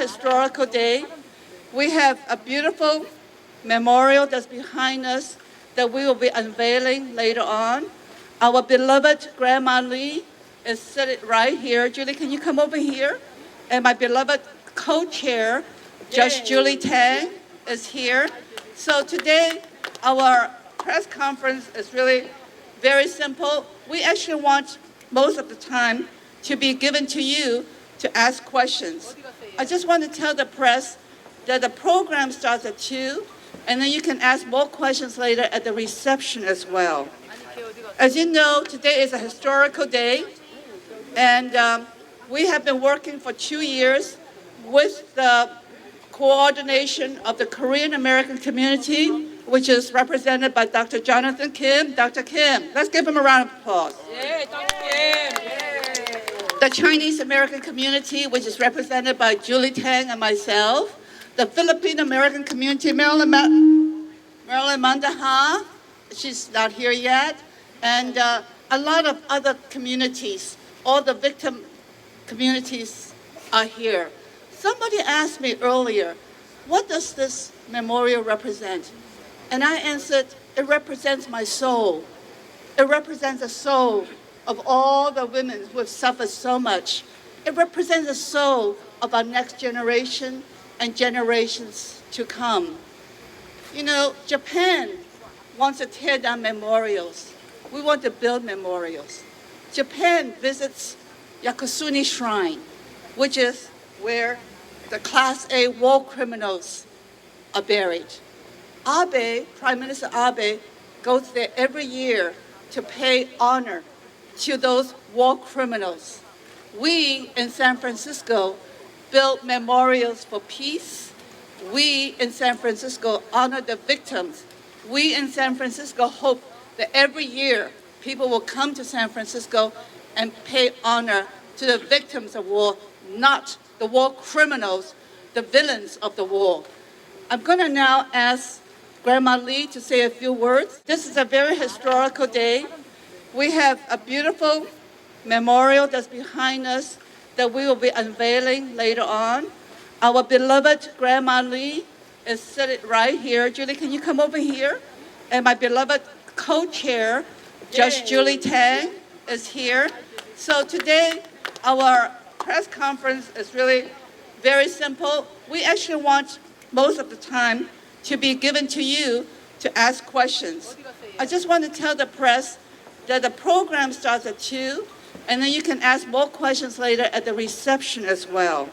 historical day. We have a beautiful memorial that's behind us that we will be unveiling later on. Our beloved Grandma Lee is sitting right here. Julie, can you come over here? And my beloved co-chair, Judge Julie Tang, is here. So today, our press conference is really very simple. We actually want most of the time to be given to you to ask questions. I just want to tell the press that the program starts at 2, and then you can ask more questions later at the reception as well. As you know, today is a historical day, and we have been working for 2 years with the coordination of the Korean American community, which is represented by Dr. Jonathan Kim. Dr. Kim, let's give him a round of applause. Yeah, Dr. Kim. The Chinese American community, which is represented by Julie Tang and myself. The Philippine American community, Marilyn Mandaha, she's not here yet. And a lot of other communities, all the victim communities are here. Somebody asked me earlier, what does this memorial represent? And I answered, it represents my soul. It represents the soul of all the women who have suffered so much. It represents the soul of our next generation and generations to come. You know, Japan wants to tear down memorials. We want to build memorials. Japan visits Yakusuni Shrine, which is where the Class A war criminals are buried. Abe, Prime Minister Abe, goes there every year to pay honor to those war criminals. We in San Francisco build memorials for peace. We in San Francisco honor the victims. We in San Francisco hope that every year people will come to San Francisco and pay honor to the victims of war, not the war criminals, the villains of the war. I'm going to now ask Grandma Lee to say a few words. This is a very historical day. We have a beautiful memorial that's behind us that we will be unveiling later on. Our beloved Grandma Lee is sitting right here. Julie, can you come over here? And my beloved co-chair, Judge Julie Tang, is here. So today, our press conference is really very simple. We actually want most of the time to be given to you to ask questions. I just want to tell the press that the program starts at 2, and then you can ask more questions later at the reception as well.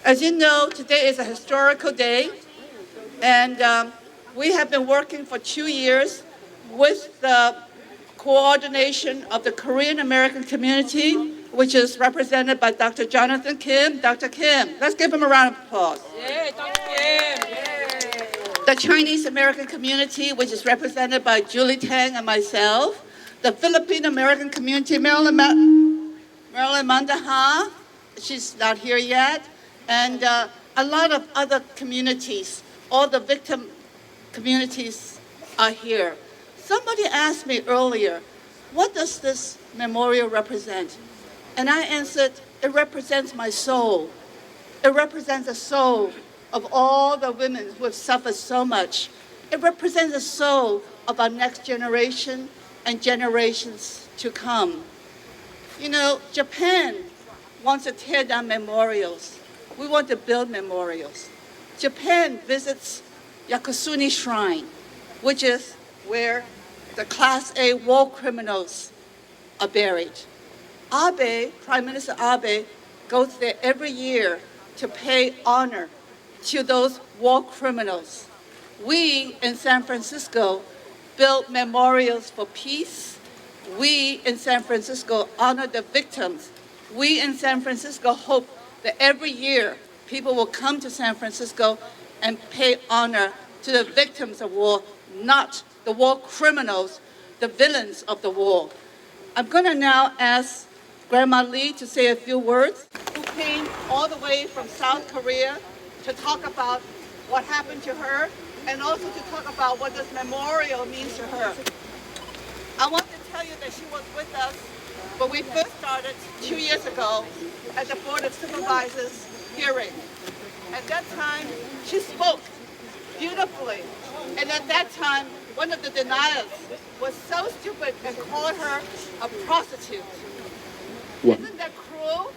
As you know, today is a historical day, and we have been working for 2 years with the coordination of the Korean American community, which is represented by Dr. Jonathan Kim. Dr. Kim, let's give him a round of applause. Yeah, Dr. Kim. The Chinese American community, which is represented by Julie Tang and myself. The Philippine American community, Marilyn Mandaha, she's not here yet. And a lot of other communities, all the victim communities are here. Somebody asked me earlier, what does this memorial represent? And I answered, it represents my soul. It represents the soul of all the women who have suffered so much. It represents the soul of our next generation and generations to come. You know, Japan wants to tear down memorials. We want to build memorials. Japan visits Yakusuni Shrine, which is where the Class A war criminals are buried. Abe, Prime Minister Abe, goes there every year to pay honor to those war criminals. We in San Francisco build memorials for peace. We in San Francisco honor the victims. We in San Francisco hope that every year people will come to San Francisco and pay honor to the victims of war, not the war criminals, the villains of the war. I'm going to now ask Grandma Lee to say a few words, who came all the way from South Korea to talk about what happened to her and also to talk about what this memorial means to her. I want to tell you that she was with us when we first started 2 years ago at the Board of Supervisors hearing. At that time, she spoke beautifully. And at that time, one of the denialists was so stupid and called her a prostitute. Isn't that cruel?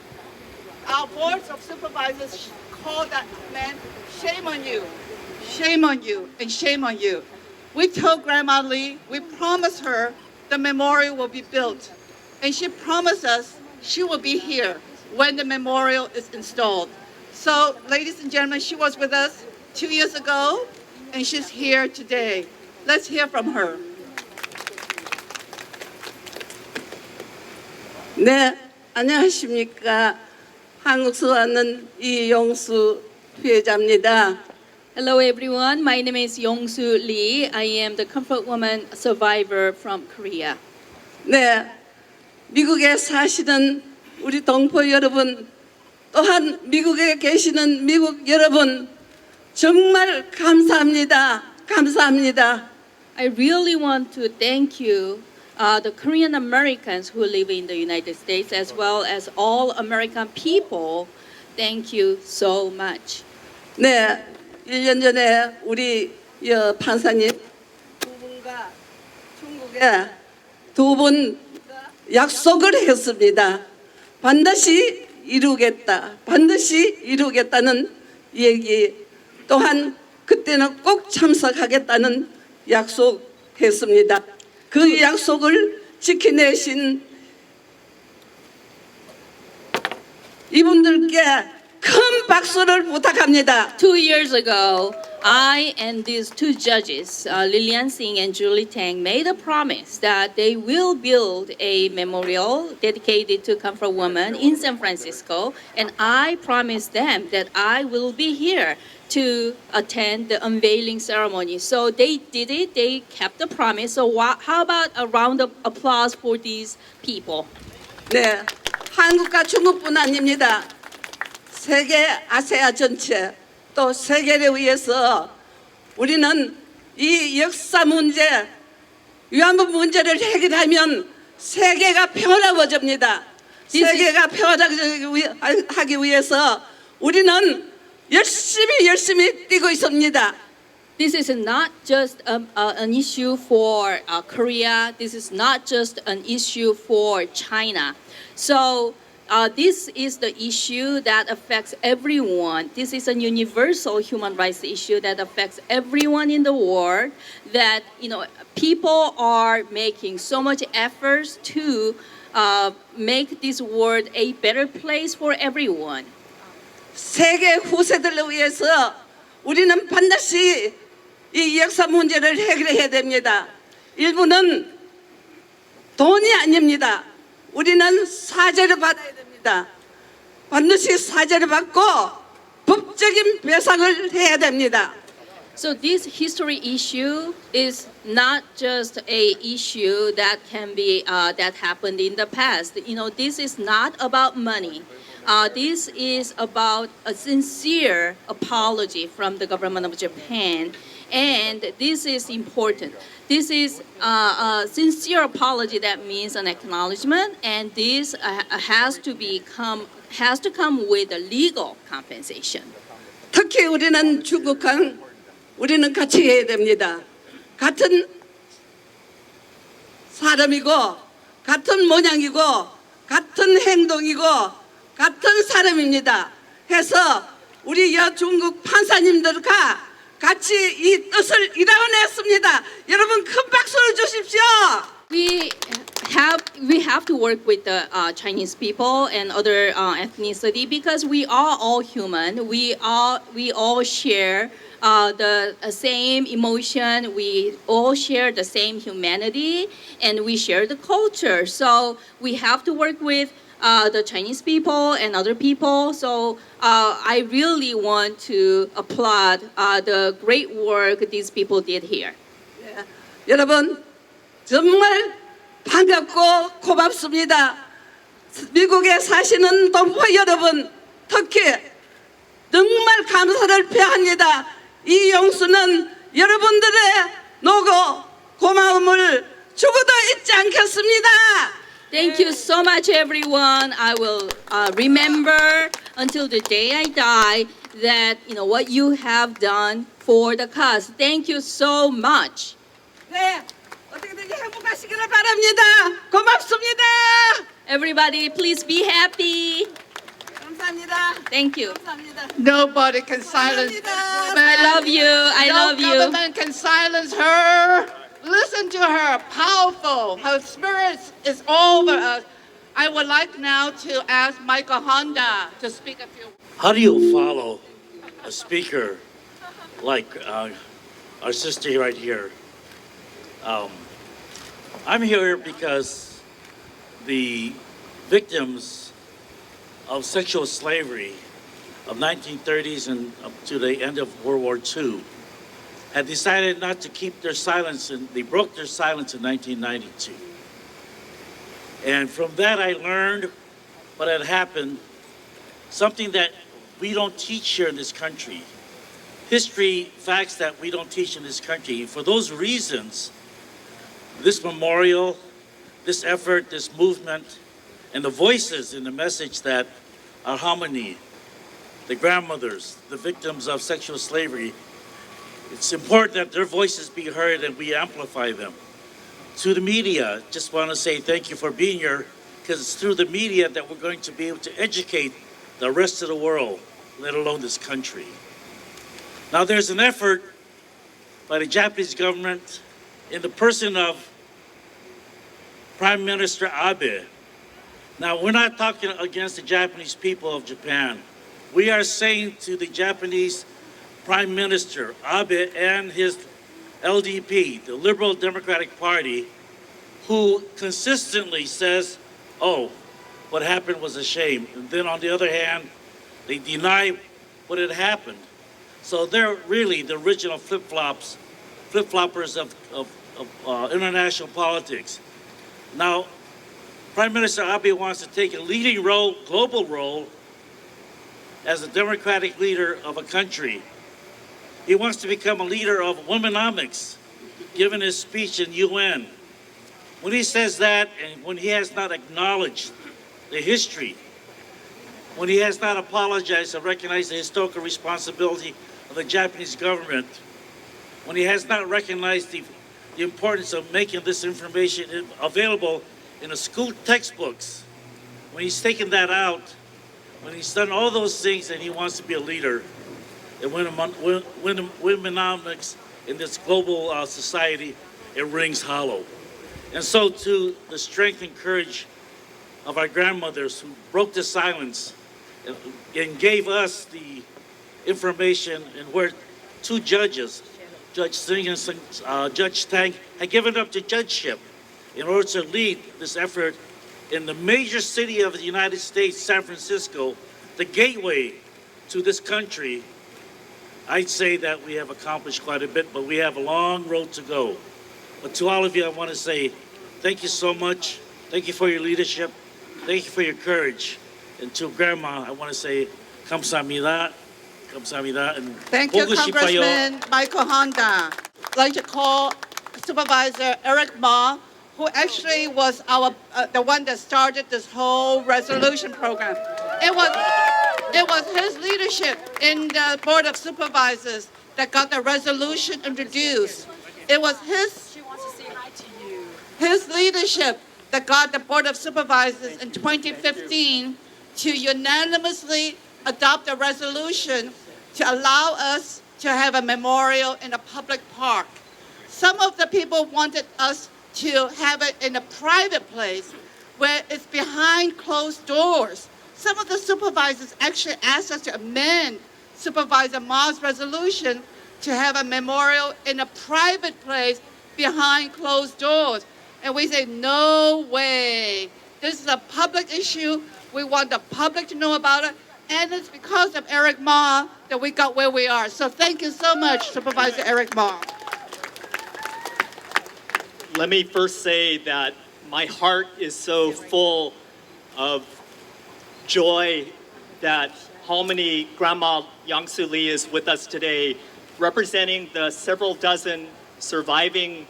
Our boards of supervisors call that man, shame on you, shame on you, and shame on you. We told Grandma Lee, we promised her the memorial will be built. And she promised us she will be here when the memorial is installed. So, ladies and gentlemen, she was with us 2 years ago, and she's here today. Let's hear from her. 네, 안녕하십니까. 한국서 왔는 이용수 피해자입니다. Hello everyone, my name is Yong-soo Lee. I am the comfort woman survivor from Korea. 네, 미국에 사시는 우리 동포 여러분, 또한 미국에 계시는 미국 여러분, 정말 감사합니다. 감사합니다. I really want to thank you, the Korean Americans who live in the United States, as well as all American people. Thank you so much. 네, 1년 전에 우리 판사님 두 분과 중국에 두 분 약속을 했습니다. 반드시 이루겠다. 반드시 이루겠다는 얘기. 또한 그때는 꼭 참석하겠다는 약속했습니다. 그 약속을 지켜내신 이분들께 큰 박수를 부탁합니다. 2 years ago, I and these two judges, Lilian Singh and Julie Tang, made a promise that they will build a memorial dedicated to comfort women in San Francisco, and I promised them that I will be here to attend the unveiling ceremony. So they did it, they kept the promise. So how about a round of applause for these people? 네, 한국과 중국뿐 아닙니다. 세계 아세아 전체 또 세계를 위해서 우리는 이 역사 문제, 위안부 문제를 해결하면 세계가 평화로워집니다. 세계가 평화하기 위해서 우리는 열심히 뛰고 있습니다. This is not just an issue for Korea. This is not just an issue for China. So this is the issue that affects everyone. This is a universal human rights issue that affects everyone in the world. That people are making so much efforts to make this world a better place for everyone. 세계 후세들을 위해서 우리는 반드시 이 역사 문제를 해결해야 됩니다. 일부는 돈이 아닙니다. 우리는 사죄를 받아야 됩니다. 반드시 사죄를 받고 법적인 배상을 해야 됩니다. So this history issue is not just a issue that can be that happened in the past. This is not about money. This is about a sincere apology from the government of Japan, and this is important. This is a sincere apology that means an acknowledgement, and this has to come with a legal compensation. 특히 우리는 중국과 우리는 같이 해야 됩니다. 같은 사람이고 같은 모양이고 같은 행동이고 같은 사람입니다. 해서 우리 여중국 판사님들과 같이 이 뜻을 이뤄냈습니다. 여러분 큰 박수를 주십시오. We have to work with the Chinese people and other ethnicity because we are all human. We all share the same emotion. We all share the same humanity, and we share the culture. So we have to work with the Chinese people and other people. So I really want to applaud the great work these people did here. 네, 여러분 정말 반갑고 고맙습니다. 미국에 사시는 동포 여러분 특히 정말 감사를 표합니다. 이 용수는 여러분들의 노고 고마움을 죽어도 잊지 않겠습니다. Thank you so much, everyone. I will remember until the day I die. that what you have done for the cause. Thank you so much. 네, 어떻게든지 행복하시기를 바랍니다. 고맙습니다. Everybody, please be happy. 감사합니다. Thank you. 감사합니다. Nobody can silence this 감사합니다. woman. I love you. I No love you. government can silence her. Listen to her, powerful. Her spirit is over us. I would like now to ask Michael Honda to speak a few words. How do you follow a speaker like our sister right here? I'm here because the victims of sexual slavery of 1930s and up to the end of World War II had decided not to keep their silence, and they broke their silence in 1992. And from that I learned what had happened, something that we don't teach here in this country. History, facts that we don't teach in this country. For those reasons, this memorial, this effort, this movement, and the voices in the message that our harmony, the grandmothers, the victims of sexual slavery, it's important that their voices be heard and we amplify them. To the media, just want to say thank you for being here, because it's through the media that we're going to be able to educate the rest of the world, let alone this country. Now there's an effort by the Japanese government in the person of Prime Minister Abe. Now we're not talking against the Japanese people of Japan. We are saying to the Japanese Prime Minister Abe and his LDP, the Liberal Democratic Party, who consistently says, oh, what happened was a shame. And then on the other hand, they deny what had happened. So they're really the original flip-floppers of international politics. Now, Prime Minister Abe wants to take a leading role, global role, as a democratic leader of a country. He wants to become a leader of womenomics, given his speech in UN. When he says that, and when he has not acknowledged the history, when he has not apologized or recognized the historical responsibility of the Japanese government, when he has not recognized the importance of making this information available in the school textbooks, when he's taken that out, when he's done all those things and he wants to be a leader, and womenomics in this global society, it rings hollow. And so to the strength and courage of our grandmothers who broke the silence and gave us the information, and where two judges, Judge Singh and Judge Tang, had given up the judgeship in order to lead this effort in the major city of the United States, San Francisco, the gateway to this country. I'd say that we have accomplished quite a bit, but we have a long road to go. But to all of you, I want to say thank you so much. Thank you for your leadership. Thank you for your courage. And to Grandma, I want to say 감사합니다. 감사합니다. And Thank you, 보고 싶어요. Congressman Michael Honda. I'd like to call Supervisor Eric Ma, who actually was the one that started this whole resolution program. It was his leadership in the Board of Supervisors that got the resolution introduced. It was his leadership that got the Board of Supervisors in 2015 to unanimously adopt a resolution to allow us to have a memorial in a public park. Some of the people wanted us to have it in a private place where it's behind closed doors. Some of the supervisors actually asked us to amend Supervisor Ma's resolution to have a memorial in a private place behind closed doors. And we say, no way. This is a public issue. We want the public to know about it. And it's because of Eric Ma that we got where we are. So thank you so much, Supervisor Eric Ma. Let me first say that my heart is so full of joy that Harmony Grandma Yong-soo Lee is with us today, representing the several dozen surviving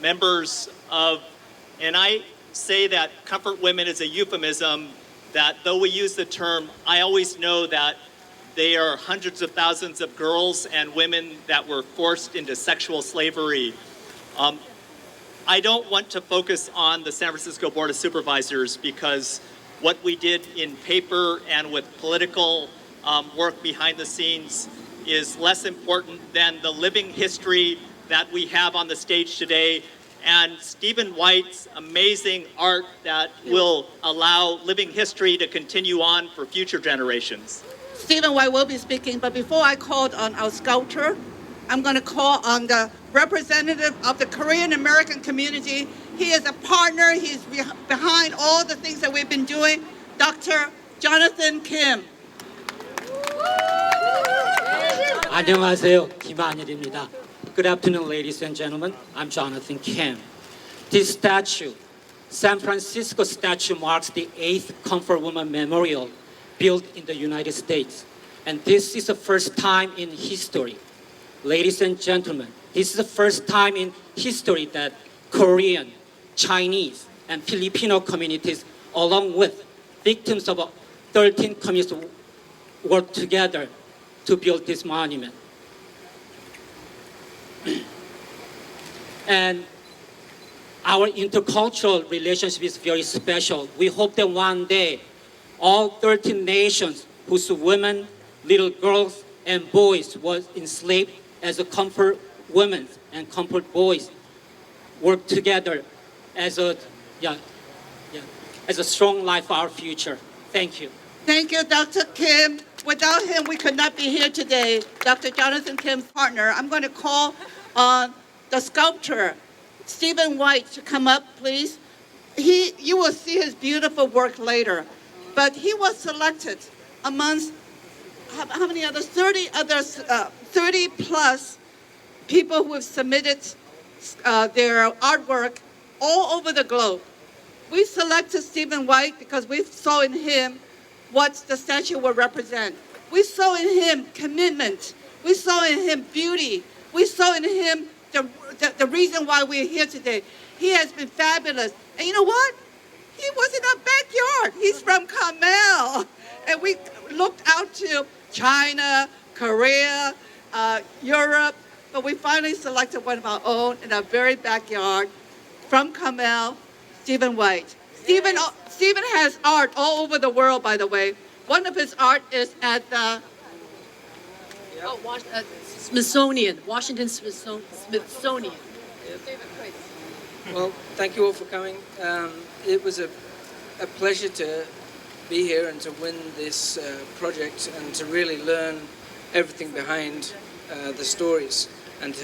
members of, and I say that comfort women is a euphemism, that though we use the term, I always know that they are hundreds of thousands of girls and women that were forced into sexual slavery. I don't want to focus on the San Francisco Board of Supervisors because what we did in paper and with political work behind the scenes is less important than the living history that we have on the stage today and Stephen White's amazing art that will allow living history to continue on for future generations. Stephen White will be speaking, but before I call on our sculptor, I'm going to call on the representative of the Korean American community. He is a partner. He's behind all the things that we've been doing. Dr. Jonathan Kim. 안녕하세요. 김한일입니다. Good afternoon, ladies and gentlemen. I'm Jonathan Kim. This statue, San Francisco statue, marks the 8th Comfort Woman Memorial built in the United States. And this is the first time in history. Ladies and gentlemen, this is the first time in history that Korean, Chinese, and Filipino communities, along with victims of 13 communities, work together to build this monument. And our intercultural relationship is very special. We hope that one day, all 13 nations whose women, little girls, and boys were enslaved as a comfort women and comfort boys work together as a strong life for our future. Thank you. Thank you, Dr. Kim. Without him, we could not be here today. Dr. Jonathan Kim's partner. I'm going to call on the sculptor, Stephen White, to come up, please. You will see his beautiful work later, but he was selected amongst how many others? 30 plus people who have submitted their artwork all over the globe. We selected Stephen White because we saw in him what the statue will represent. We saw in him commitment. We saw in him beauty. We saw in him the reason why we're here today. He has been fabulous. And you know what? He was in our backyard. He's from Carmel. And we looked out to China, Korea, Europe, but we finally selected one of our own in our very backyard from Carmel, Stephen White. Stephen has art all over the world, by the way. One of his art is at the Smithsonian, Washington Smithsonian. Well, thank you all for coming. It was a pleasure to be here and to win this project and to really learn everything behind the stories. And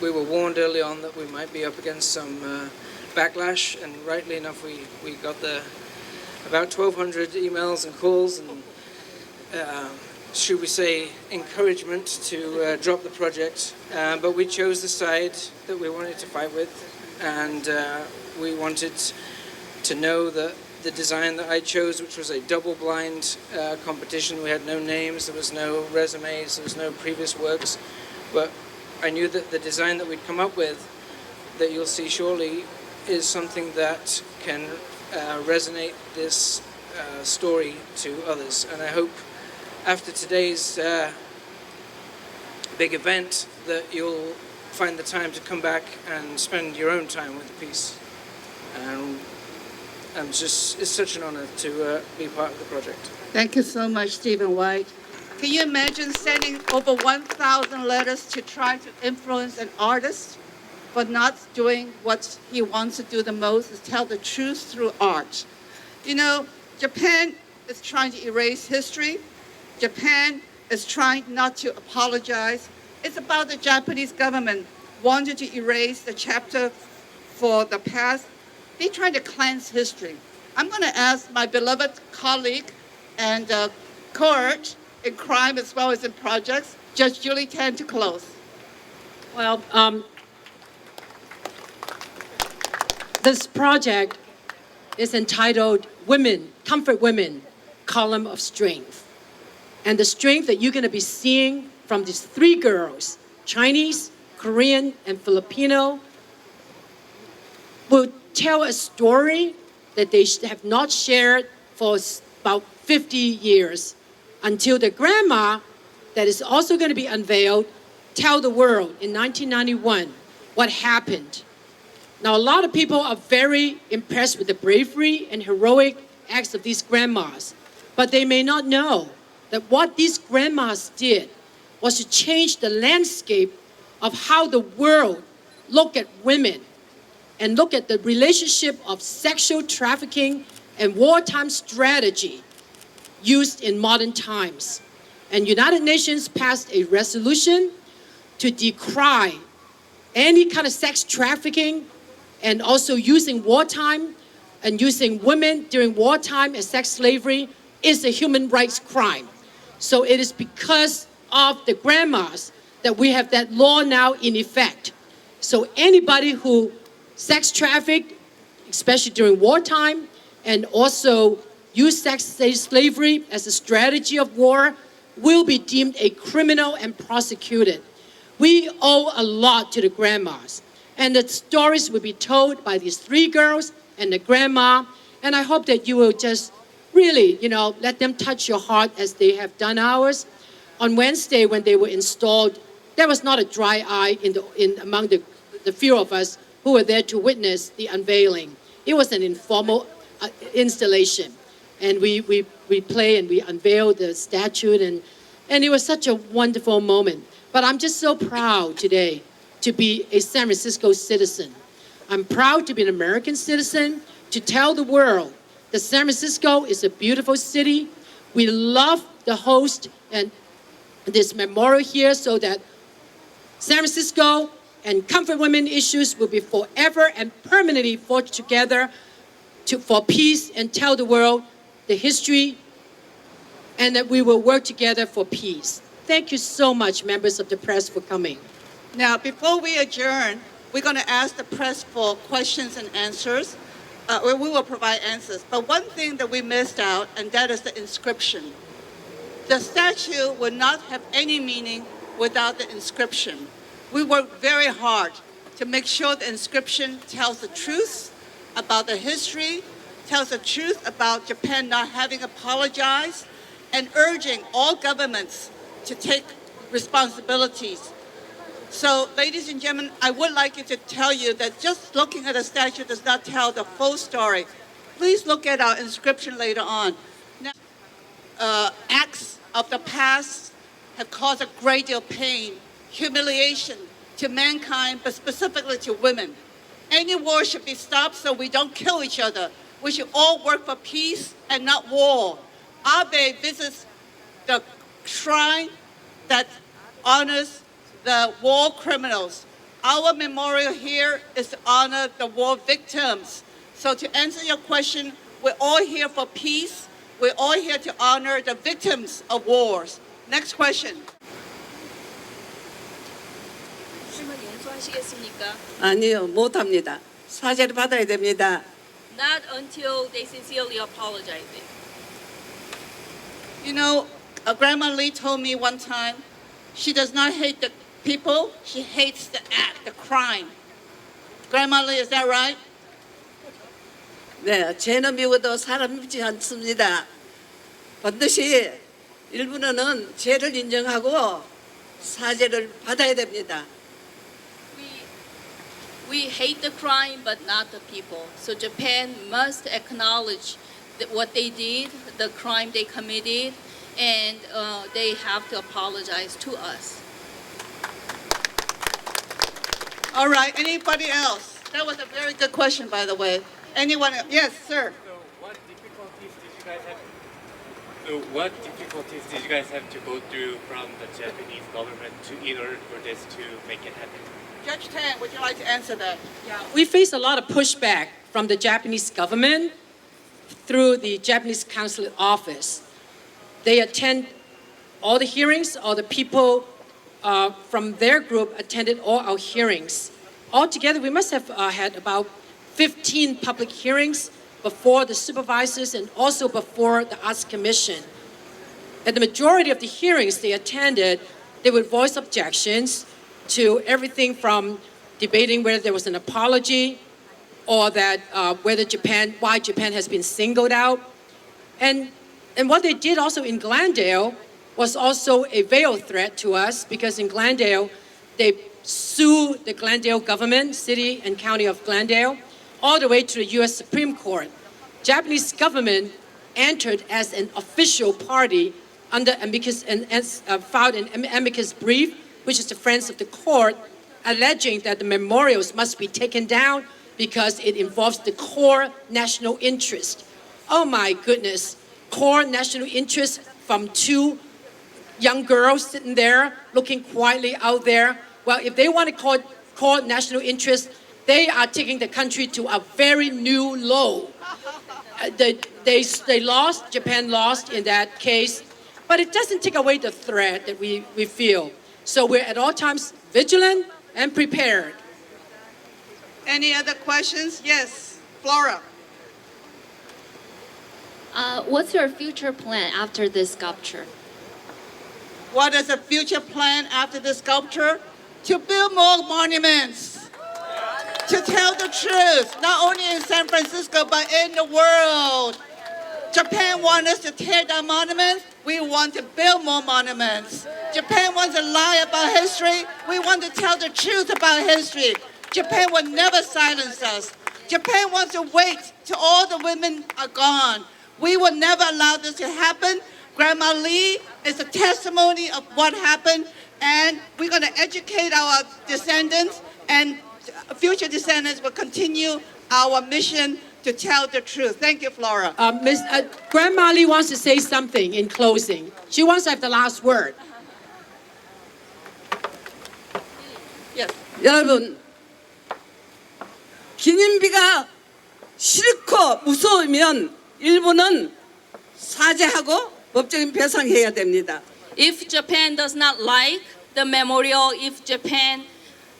we were warned early on that we might be up against some backlash, and rightly enough, we got about 1,200 emails and calls and, should we say, encouragement to drop the project. But we chose the side that we wanted to fight with, and we wanted to know that the design that I chose, which was a double-blind competition, we had no names, there was no resumes, there was no previous works, but I knew that the design that we'd come up with, that you'll see shortly, is something that can resonate this story to others. And I hope after today's big event that you'll find the time to come back and spend your own time with the piece. And it's such an honor to be part of the project. Thank you so much, Stephen White. Can you imagine sending over 1,000 letters to try to influence an artist, but not doing what he wants to do the most, is tell the truth through art? You know, Japan is trying to erase history. Japan is trying not to apologize. It's about the Japanese government wanting to erase the chapter for the past. They're trying to cleanse history. I'm going to ask my beloved colleague and cohort in crime as well as in projects, Judge Julie Tan, to close. Well, this project is entitled Women, Comfort Women, Column of Strength. And the strength that you're going to be seeing from these three girls, Chinese, Korean, and Filipino, will tell a story that they have not shared for about 50 years. until the grandma that is also going to be unveiled tell the world in 1991 what happened. Now, a lot of people are very impressed with the bravery and heroic acts of these grandmas, but they may not know that what these grandmas did was to change the landscape of how the world look at women and look at the relationship of sexual trafficking and wartime strategy used in modern times. And United Nations passed a resolution to decry any kind of sex trafficking and also using wartime and using women during wartime as sex slavery is a human rights crime. So it is because of the grandmas that we have that law now in effect. So anybody who sex trafficked, especially during wartime, and also use sex slavery as a strategy of war, will be deemed a criminal and prosecuted. We owe a lot to the grandmas. And the stories will be told by these three girls and the grandma. And I hope that you will just really, let them touch your heart as they have done ours. On Wednesday, when they were installed, there was not a dry eye among the few of us who were there to witness the unveiling. It was an informal installation. And we play and we unveil the statue, and it was such a wonderful moment. But I'm just so proud today to be a San Francisco citizen. I'm proud to be an American citizen, to tell the world that San Francisco is a beautiful city. We love the host and this memorial here so that San Francisco and comfort women issues will be forever and permanently forged together for peace, and tell the world the history, and that we will work together for peace. Thank you so much, members of the press, for coming. Now, before we adjourn, we're going to ask the press for questions and answers. We will provide answers. But one thing that we missed out, and that is the inscription. The statue would not have any meaning without the inscription. We worked very hard to make sure the inscription tells the truth about the history, tells the truth about Japan not having apologized, and urging all governments to take responsibilities. So, ladies and gentlemen, I would like to tell you that just looking at a statue does not tell the full story. Please look at our inscription later on. Now, acts of the past have caused a great deal of pain, humiliation to mankind, but specifically to women. Any war should be stopped so we don't kill each other. We should all work for peace and not war. Abe visits the shrine that honors the war criminals. Our memorial here is to honor the war victims. So to answer your question, we're all here for peace. We're all here to honor the victims of wars. Next question. 질문 연수하시겠습니까? 아니요, 못합니다. 사죄를 받아야 됩니다. Not until they sincerely apologize. Grandma Lee told me one time, she does not hate the people, she hates the act, the crime. Grandma Lee, is that right? 네, 죄는 미워도 사람 밉지 않습니다. 반드시 일본어는 죄를 인정하고 사죄를 받아야 됩니다. We hate the crime, but not the people. So Japan must acknowledge what they did, the crime they committed, and they have to apologize to us. All right, anybody else? That was a very good question, by the way. Anyone else? Yes, sir. What difficulties did you guys have to go through from the Japanese government in order for this to make it happen? Judge Tan, would you like to answer that? We face a lot of pushback from the Japanese government through the Japanese consulate office. They attend all the hearings, all the people from their group attended all our hearings. Altogether, we must have had about 15 public hearings before the supervisors and also before the Arts Commission. At the majority of the hearings they attended, they would voice objections to everything from debating whether there was an apology or that why Japan has been singled out. And And what they did also in Glendale was also a veiled threat to us, because in Glendale, they sued the Glendale government, city and county of Glendale, all the way to the US Supreme Court. Japanese government entered as an official party under amicus and filed an amicus brief, which is the friends of the court, alleging that the memorials must be taken down because it involves the core national interest. Oh my goodness, core national interest from two young girls sitting there, looking quietly out there. Well, if they want to call it core national interest, they are taking the country to a very new low. They lost, Japan lost in that case, but it doesn't take away the threat that we feel. So we're at all times vigilant and prepared. Any other questions? Yes, Flora. What's your future plan after this sculpture? What is the future plan after the sculpture? To build more monuments. To tell the truth, not only in San Francisco, but in the world. Japan wants us to tear down monuments. We want to build more monuments. Japan wants to lie about history. We want to tell the truth about history. Japan will never silence us. Japan wants to wait till all the women are gone. We will never allow this to happen. Grandma Lee is a testimony of what happened, and we're going to educate our descendants, and future descendants will continue our mission to tell the truth. Thank you, Flora. Grandma Lee wants to say something in closing. She wants to have the last word. Yes. 여러분, 기념비가 싫고 무서우면 일본은 사죄하고 법적인 배상해야 됩니다. If Japan does not like the memorial, if Japan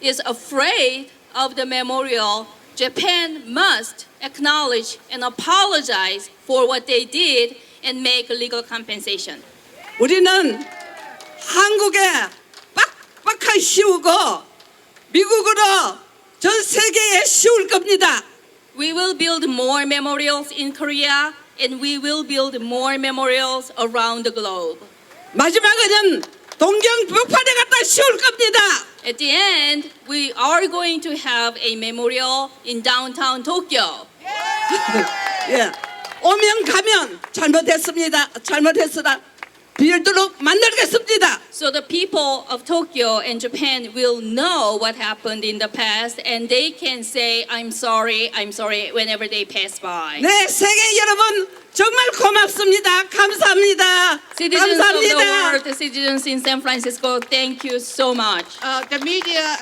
is afraid of the memorial, Japan must acknowledge and apologize for what they did and make legal compensation. 우리는 한국에 빡빡하게 씌우고 미국으로 전 세계에 씌울 겁니다. We will build more memorials in Korea, and we will build more memorials around the globe. 마지막에는 동경 벽파대 갖다 씌울 겁니다. At the end, we are going to have a memorial in downtown Tokyo. 예, 오면 가면 잘못했으나 빌도록 만들겠습니다. So the people of Tokyo and Japan will know what happened in the past, and they can say, I'm sorry, whenever they pass by. 네, 세계 여러분 정말 고맙습니다. 감사합니다. Citizens of the 감사합니다. world, citizens in San Francisco, thank you so much. The media